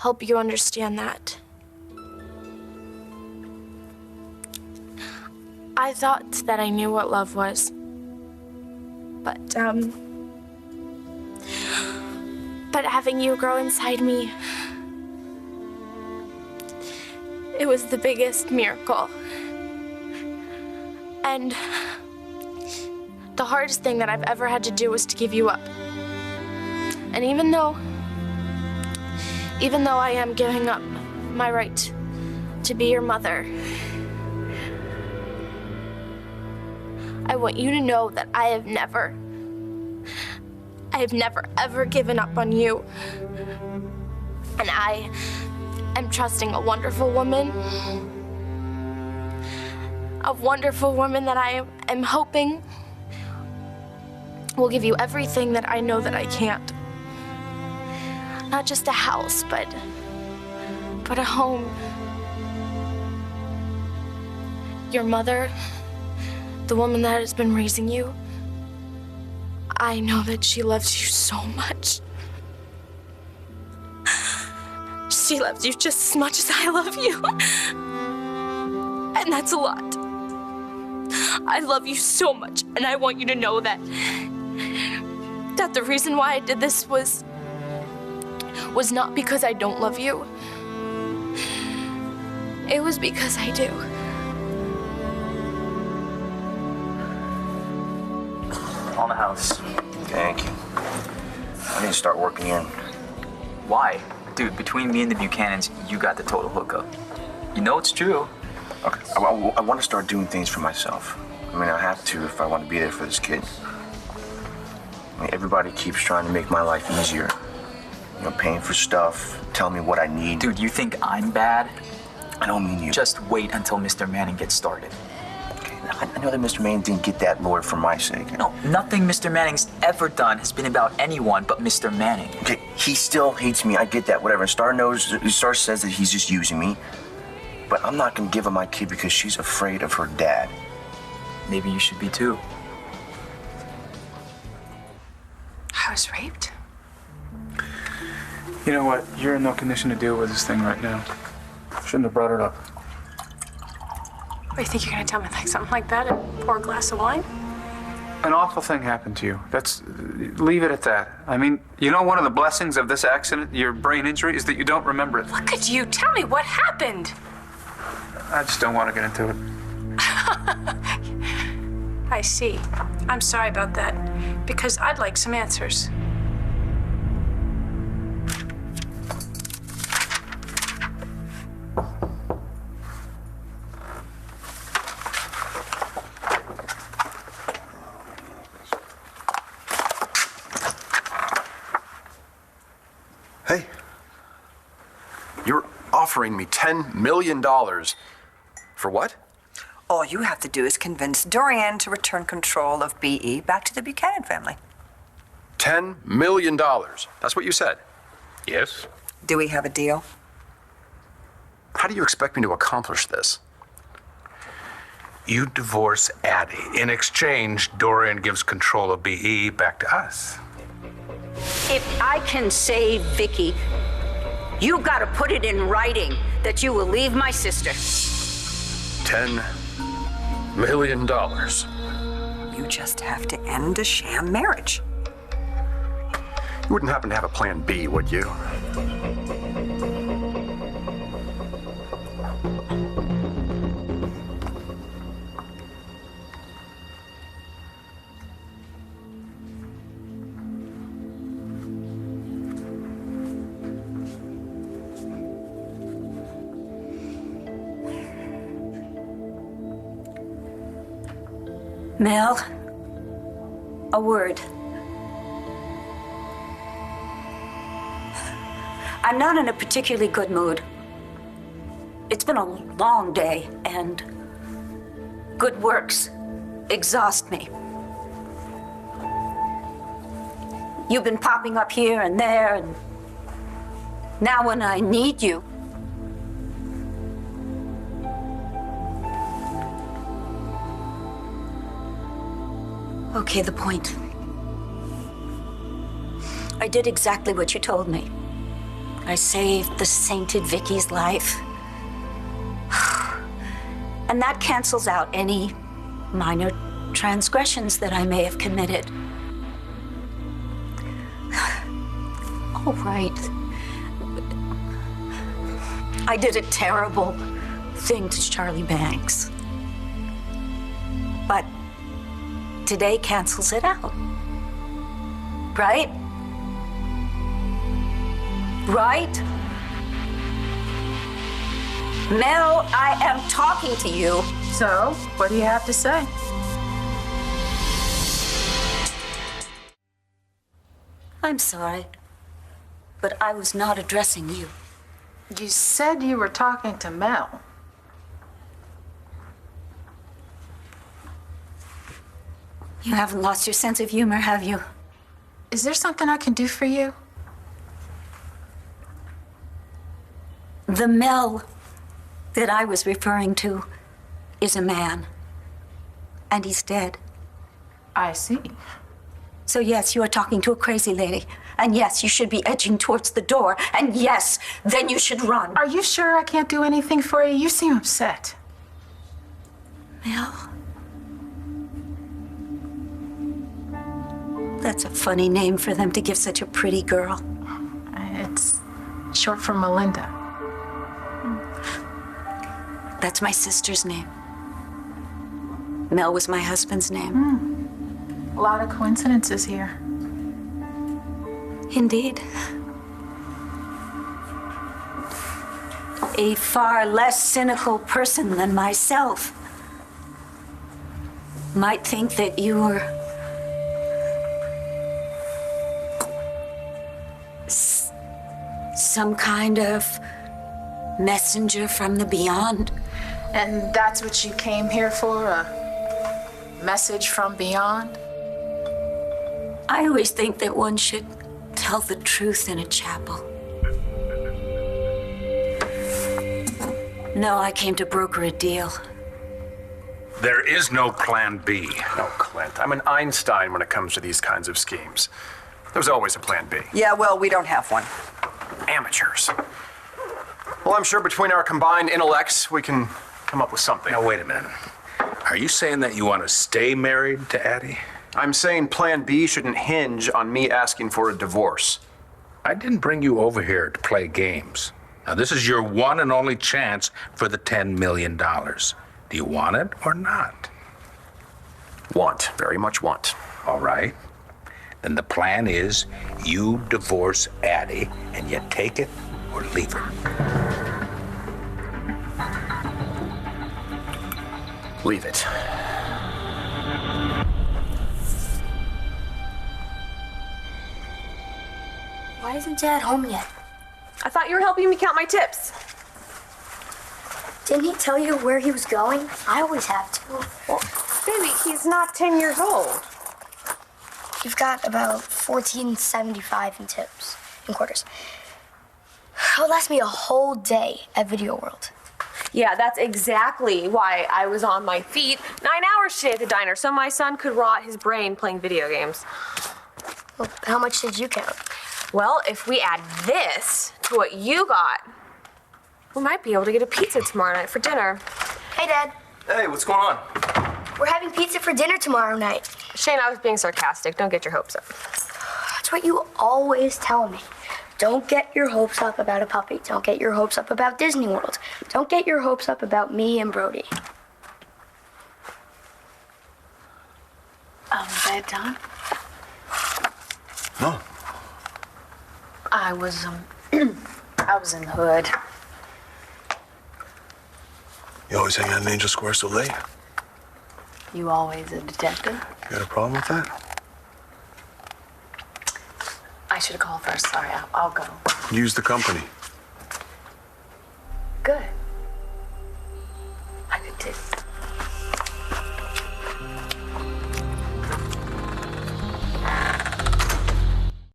help you understand that. I thought that I knew what love was. But having you grow inside me, it was the biggest miracle. And the hardest thing that I've ever had to do was to give you up. And even though I am giving up my right to be your mother, I want you to know that I have never ever given up on you. And I am trusting a wonderful woman that I am hoping will give you everything that I know that I can't. Not just a house, but a home. Your mother, the woman that has been raising you, I know that she loves you so much. She loves you just as much as I love you. And that's a lot. I love you so much, and I want you to know that the reason why I did this was not because I don't love you. It was because I do. On the house. Thank you. I need to start working in. Why? Dude, between me and the Buchanans, you got the total hookup. You know it's true. Okay, I want to start doing things for myself. I mean, I have to if I want to be there for this kid. I mean, everybody keeps trying to make my life easier. You know, paying for stuff, telling me what I need. Dude, you think I'm bad? I don't mean you. Just wait until Mr. Manning gets started. Okay, I know that Mr. Manning didn't get that lawyer for my sake. No, nothing Mr. Manning's ever done has been about anyone but Mr. Manning. Okay, he still hates me. I get that, whatever. Starr says that he's just using me. But I'm not going to give him my kid because she's afraid of her dad. Maybe you should be too. I was raped. You know what? You're in no condition to deal with this thing right now. Shouldn't have brought it up. What, you think you're gonna tell me like something like that and pour a glass of wine? An awful thing happened to you. Leave it at that. I mean, you know, one of the blessings of this accident, your brain injury, is that you don't remember it. Look at you. Tell me what happened. I just don't want to get into it. I see. I'm sorry about that, because I'd like some answers. Hey, you're offering me $10 million. For what? All you have to do is convince Dorian to return control of BE back to the Buchanan family. $10 million. That's what you said. Yes. Do we have a deal? How do you expect me to accomplish this? You divorce Addie. In exchange, Dorian gives control of BE back to us. If I can save Vicky, you gotta put it in writing that you will leave my sister. $10 million. You just have to end a sham marriage. You wouldn't happen to have a plan B, would you? Mel, a word. I'm not in a particularly good mood. It's been a long day, and good works exhaust me. You've been popping up here and there, and now when I need you, okay, the point. I did exactly what you told me. I saved the sainted Vicky's life. And that cancels out any minor transgressions that I may have committed. All right. I did a terrible thing to Charlie Banks. But today cancels it out. Right? Right? Mel, I am talking to you. So, what do you have to say? I'm sorry, but I was not addressing you. You said you were talking to Mel. You haven't lost your sense of humor, have you? Is there something I can do for you? The Mel that I was referring to is a man, and he's dead. I see. So yes, you are talking to a crazy lady, and yes, you should be edging towards the door, and yes, then you should run. Are you sure I can't do anything for you? You seem upset. Mel? That's a funny name for them to give such a pretty girl. It's short for Melinda. That's my sister's name. Mel was my husband's name. A lot of coincidences here. Indeed. A far less cynical person than myself might think that you were some kind of messenger from the beyond. And that's what you came here for? A message from beyond? I always think that one should tell the truth in a chapel. No, I came to broker a deal. There is no plan B. No, Clint. I'm an Einstein when it comes to these kinds of schemes. There's always a plan B. Yeah, well, we don't have one. Amateurs. Well, I'm sure between our combined intellects, we can come up with something. Now, wait a minute. Are you saying that you want to stay married to Addie? I'm saying plan B shouldn't hinge on me asking for a divorce. I didn't bring you over here to play games. Now, this is your one and only chance for the $10 million. Do you want it or not? Want. Very much want. All right. Then the plan is you divorce Addie and you take it or leave her. Leave it. Why isn't Dad home yet? I thought you were helping me count my tips. Didn't he tell you where he was going? I always have to. Well, baby, he's not 10 years old. You've got about $14.75 in tips, in quarters. That would last me a whole day at Video World. Yeah, that's exactly why I was on my feet 9 hours today at the diner, so my son could rot his brain playing video games. Well, how much did you count? Well, if we add this to what you got, we might be able to get a pizza tomorrow night for dinner. Hey, Dad. Hey, what's going on? We're having pizza for dinner tomorrow night. Shane, I was being sarcastic. Don't get your hopes up. That's what you always tell me. Don't get your hopes up about a puppy. Don't get your hopes up about Disney World. Don't get your hopes up about me and Brody. Bedtime? No. I was in the hood. You always hang out in Angel Square so late. You always a detective? You got a problem with that? I should have called first. Sorry, I'll go. Use the company. Good.